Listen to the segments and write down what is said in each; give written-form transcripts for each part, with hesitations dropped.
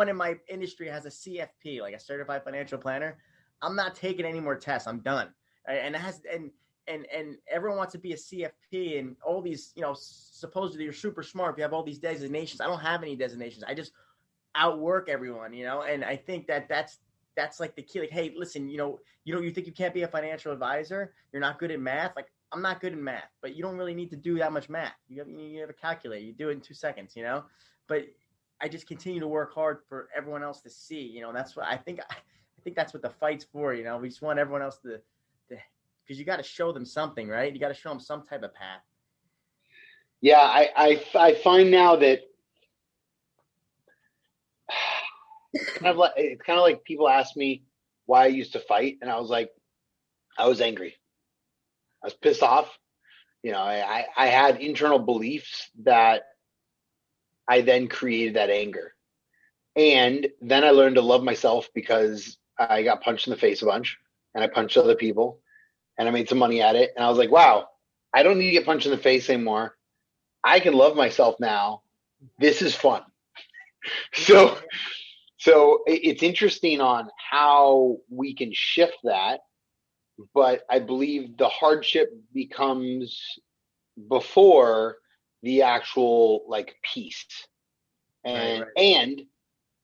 in my industry has a CFP, like a certified financial planner, I'm not taking any more tests. I'm done. Right? And it has and everyone wants to be a CFP and all these, supposedly you're super smart. You have all these designations. I don't have any designations. I just outwork everyone, and I think that's like the key. Like, hey, listen, you think you can't be a financial advisor? You're not good at math. Like, I'm not good at math, but you don't really need to do that much math. You have a calculator. You do it in 2 seconds, But I just continue to work hard for everyone else to see, that's what I think that's what the fight's for, We just want everyone else to because you got to show them something, right? You got to show them some type of path. Yeah, I find now that it's kind of like people ask me why I used to fight, and I was like, I was angry. I was pissed off. I had internal beliefs that I then created that anger. And then I learned to love myself because I got punched in the face a bunch, and I punched other people, and I made some money at it. And I was like, wow, I don't need to get punched in the face anymore. I can love myself now. This is fun. So it's interesting on how we can shift that. But I believe the hardship becomes before the actual peace. And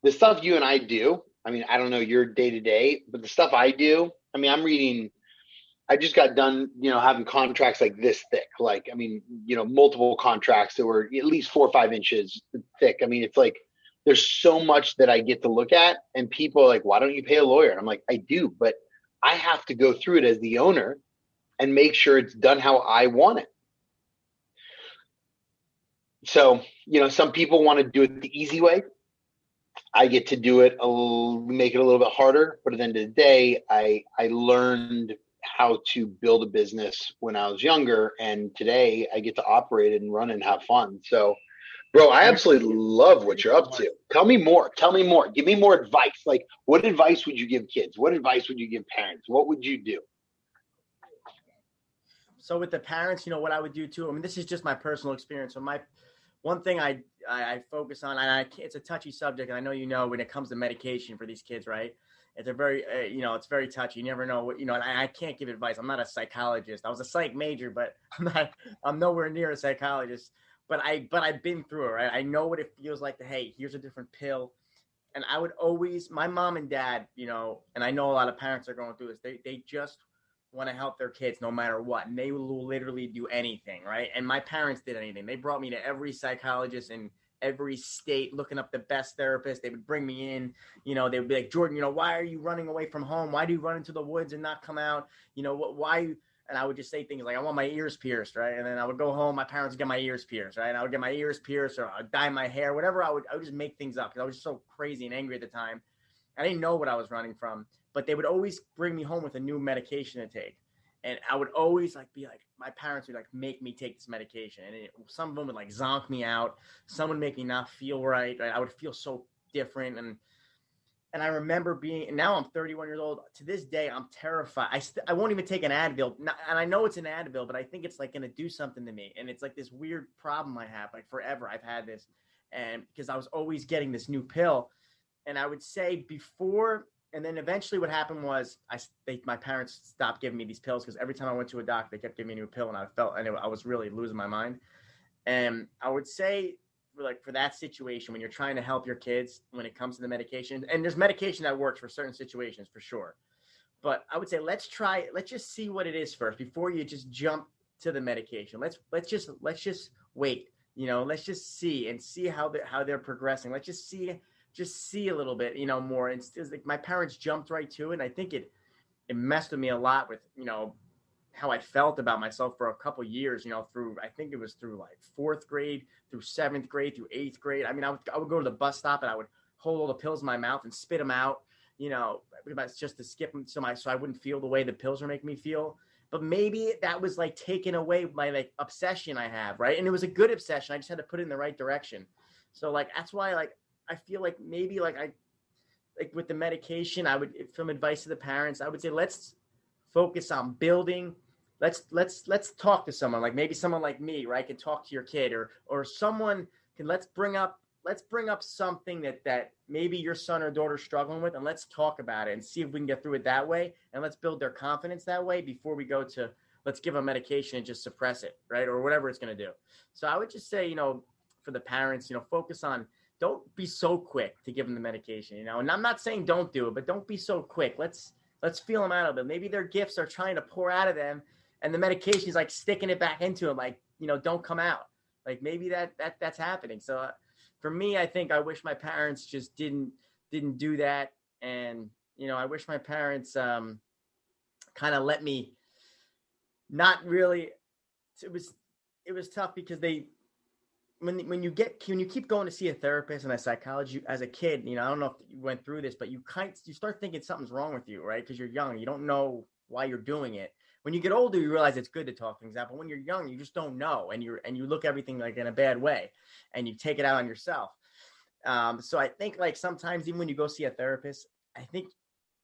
the stuff you and I do, I mean, I don't know your day to day, but the stuff I do, I mean, I'm reading, I just got done, having contracts like this thick, multiple contracts that were at least 4 or 5 inches thick. I mean, it's like, there's so much that I get to look at, and people are like, why don't you pay a lawyer? And I'm like, I do, but I have to go through it as the owner and make sure it's done how I want it. So, some people want to do it the easy way. I get to do it, make it a little bit harder. But at the end of the day, I learned how to build a business when I was younger. And today I get to operate it and run and have fun. So, bro, I absolutely love what you're up to. Tell me more. Give me more advice. Like, what advice would you give kids? What advice would you give parents? What would you do? So with the parents, what I would do too, I mean, this is just my personal experience. So one thing I focus on, and it's a touchy subject, and I know when it comes to medication for these kids, right? It's a very, it's very touchy. You never know what, and I can't give advice. I'm not a psychologist. I was a psych major, but I'm nowhere near a psychologist. But I've been through it, right? I know what it feels like to, hey, here's a different pill. And I would always, my mom and dad, and I know a lot of parents are going through this. They just want to help their kids no matter what. And they will literally do anything, right? And my parents did anything. They brought me to every psychologist in every state, looking up the best therapist. They would bring me in, they would be like, Jordan, why are you running away from home? Why do you run into the woods and not come out? Why? And I would just say things like, I want my ears pierced, right? And then I would go home, my parents would get my ears pierced, right? And I would get my ears pierced, or I'd dye my hair, whatever. I would just make things up because I was just so crazy and angry at the time. I didn't know what I was running from, but they would always bring me home with a new medication to take. And I would always be like, my parents would make me take this medication. And some of them would zonk me out. Some would make me not feel right. I would feel so different. And I remember and now I'm 31 years old. To this day, I'm terrified. I won't even take an Advil. And I know it's an Advil, but I think it's going to do something to me. And it's this weird problem I have. Forever I've had this. And because I was always getting this new pill. And I would say before, and then eventually what happened was my parents stopped giving me these pills because every time I went to a doctor, they kept giving me a new pill. And I was really losing my mind. And I would say, for that situation, when you're trying to help your kids when it comes to the medication, and there's medication that works for certain situations for sure, but I would say let's just see what it is first before you just jump to the medication. Let's just wait, let's just see how they're progressing. Let's just see a little bit, more. And it's my parents jumped right to it, and I think it messed with me a lot with how I felt about myself for a couple of years, I think it was through 4th grade, through 7th grade, through 8th grade. I mean, I would go to the bus stop and I would hold all the pills in my mouth and spit them out, just to skip them so I wouldn't feel the way the pills were making me feel. But maybe that was taking away my obsession I have, right? And it was a good obsession. I just had to put it in the right direction. So that's why I feel maybe with the medication, I would, some advice to the parents, I would say, let's focus on building. Let's talk to someone, maybe someone like me, right? Can talk to your kid or someone can, let's bring up let's bring up something that maybe your son or daughter's struggling with, and let's talk about it and see if we can get through it that way. And let's build their confidence that way before we go to let's give them medication and just suppress it, right? Or whatever it's going to do. So I would just say, for the parents, focus on, don't be so quick to give them the medication, and I'm not saying don't do it, but don't be so quick. Let's feel them out of it. Maybe their gifts are trying to pour out of them and the medication is like sticking it back into them. Like, don't come out. Like maybe that's happening. So for me, I think I wish my parents just didn't do that. And, I wish my parents kind of let me not really, it was tough because when you keep going to see a therapist and a psychologist as a kid, I don't know if you went through this, but you start thinking something's wrong with you, right? Because you're young, you don't know why you're doing it. When you get older, you realize it's good to talk things out. But when you're young, you just don't know, and you look everything like in a bad way, and you take it out on yourself. So I think like sometimes even when you go see a therapist, I think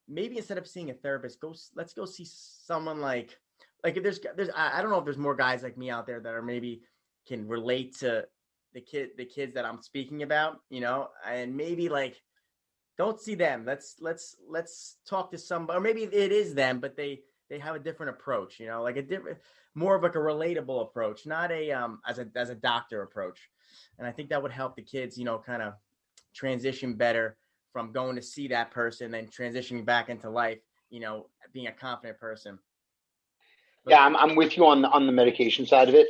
maybe instead of seeing a therapist, let's go see someone like if there's I don't know if there's more guys like me out there that are maybe can relate to the kids that I'm speaking about, and maybe like don't see them. Let's talk to somebody, or maybe it is them, but they have a different approach, like a different, more of like a relatable approach, not a as a doctor approach. And I think that would help the kids, kind of transition better from going to see that person and transitioning back into life, being a confident person. Yeah, I'm with you on the medication side of it.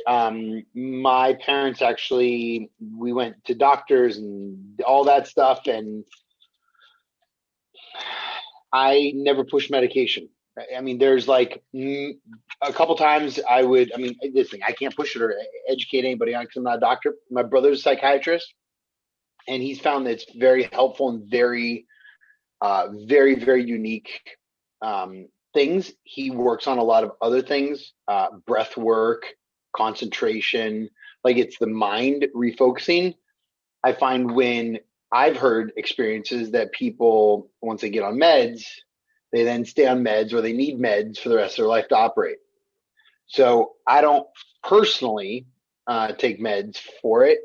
My parents actually, we went to doctors and all that stuff, and I never pushed medication. I mean, there's like a couple times listen, I can't push it or educate anybody on because I'm not a doctor. My brother's a psychiatrist, and he's found that it's very helpful and very, very, very unique things. He works on a lot of other things, breath work, concentration, like it's the mind refocusing. I find when I've heard experiences that people, once they get on meds, they then stay on meds or they need meds for the rest of their life to operate. So I don't personally take meds for it,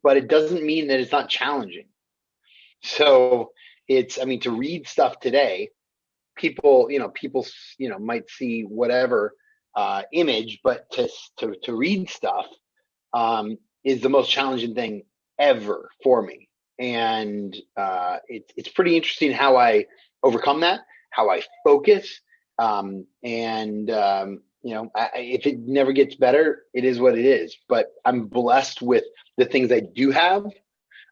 but it doesn't mean that it's not challenging. So to read stuff today, people might see whatever image, but to read stuff is the most challenging thing ever for me. And it's pretty interesting how I overcome that, how I focus. If it never gets better, it is what it is. But I'm blessed with the things I do have.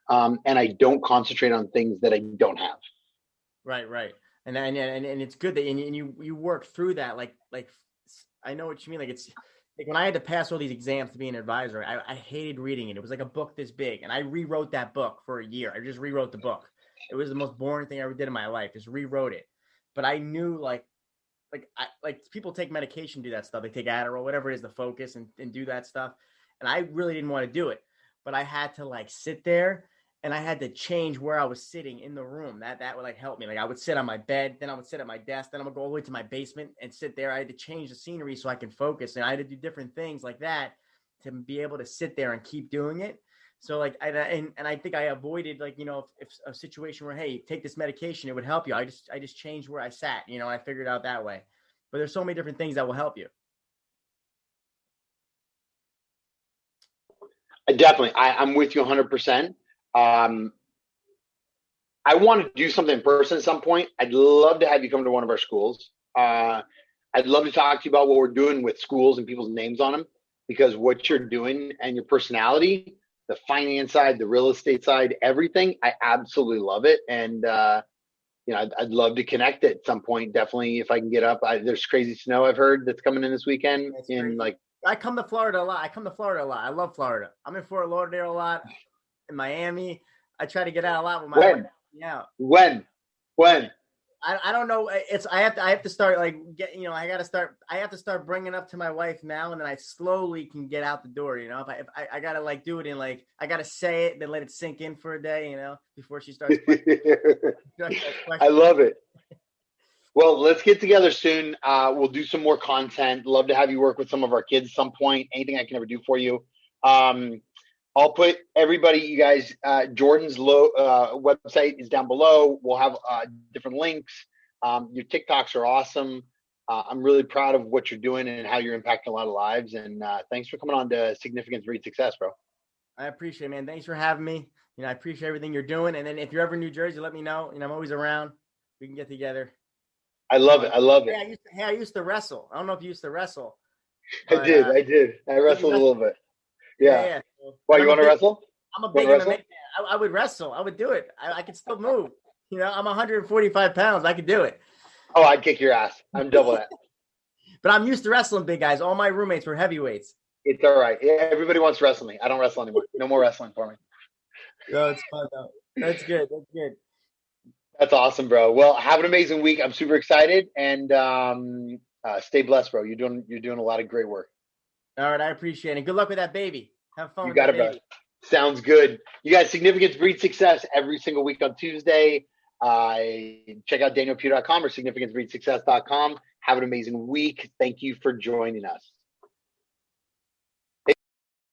And I don't concentrate on things that I don't have. Right. And it's good that you work through that. Like I know what you mean. Like it's like when I had to pass all these exams to be an advisor, I hated reading it. It was like a book this big, and I rewrote that book for a year. I just rewrote the book. It was the most boring thing I ever did in my life. Just rewrote it. But I knew like people take medication, do that stuff. They take Adderall, whatever it is, to focus and do that stuff. And I really didn't want to do it, but I had to like sit there. And I had to change where I was sitting in the room. That would like help me. Like I would sit on my bed, then I would sit at my desk, then I would go all the way to my basement and sit there. I had to change the scenery so I can focus, and I had to do different things like that to be able to sit there and keep doing it. So like, I think I avoided like, if a situation where, hey, take this medication, it would help you. I just changed where I sat, I figured out that way. But there's so many different things that will help you. I'm with you 100%. I want to do something in person at some point. I'd love to have you come to one of our schools. I'd love to talk to you about what we're doing with schools and people's names on them, because what you're doing and your personality, the finance side, the real estate side, everything, I absolutely love it. And, I'd love to connect at some point. Definitely. If I can get up, there's crazy snow I've heard that's coming in this weekend. I come to Florida a lot. I love Florida. I'm in Fort Lauderdale a lot. In Miami, I try to get out a lot with my wife. Yeah. When? I don't know. I have to start like I have to start bringing up to my wife now, and then I slowly can get out the door. If I gotta like do it in like, I gotta say it, then let it sink in for a day, before she starts. I love it. Well, let's get together soon. We'll do some more content. Love to have you work with some of our kids at some point. Anything I can ever do for you. I'll put everybody, you guys, Jordan's website is down below. We'll have different links. Your TikToks are awesome. I'm really proud of what you're doing and how you're impacting a lot of lives. And thanks for coming on to Significance Breeds Success, bro. I appreciate it, man. Thanks for having me. I appreciate everything you're doing. And then if you're ever in New Jersey, let me know. I'm always around. We can get together. I love it. I love it. I used to wrestle. I don't know if you used to wrestle. But, I did. I wrestled a little bit. Yeah. Why, you want to wrestle? I'm a big MMA man. I would wrestle. I would do it. I could still move. I'm 145 pounds. I could do it. Oh, I'd kick your ass. I'm double that. But I'm used to wrestling big guys. All my roommates were heavyweights. It's all right. Yeah, everybody wants to wrestle me. I don't wrestle anymore. No more wrestling for me. No, it's fun though. That's good. That's good. That's awesome, bro. Well, have an amazing week. I'm super excited, and stay blessed, bro. You're doing a lot of great work. All right, I appreciate it. Good luck with that baby. Have fun. You got it, bro. Sounds good. You guys, Significance Breeds Success every single week on Tuesday. Check out danielpuder.com or significancebreedsuccess.com. Have an amazing week. Thank you for joining us.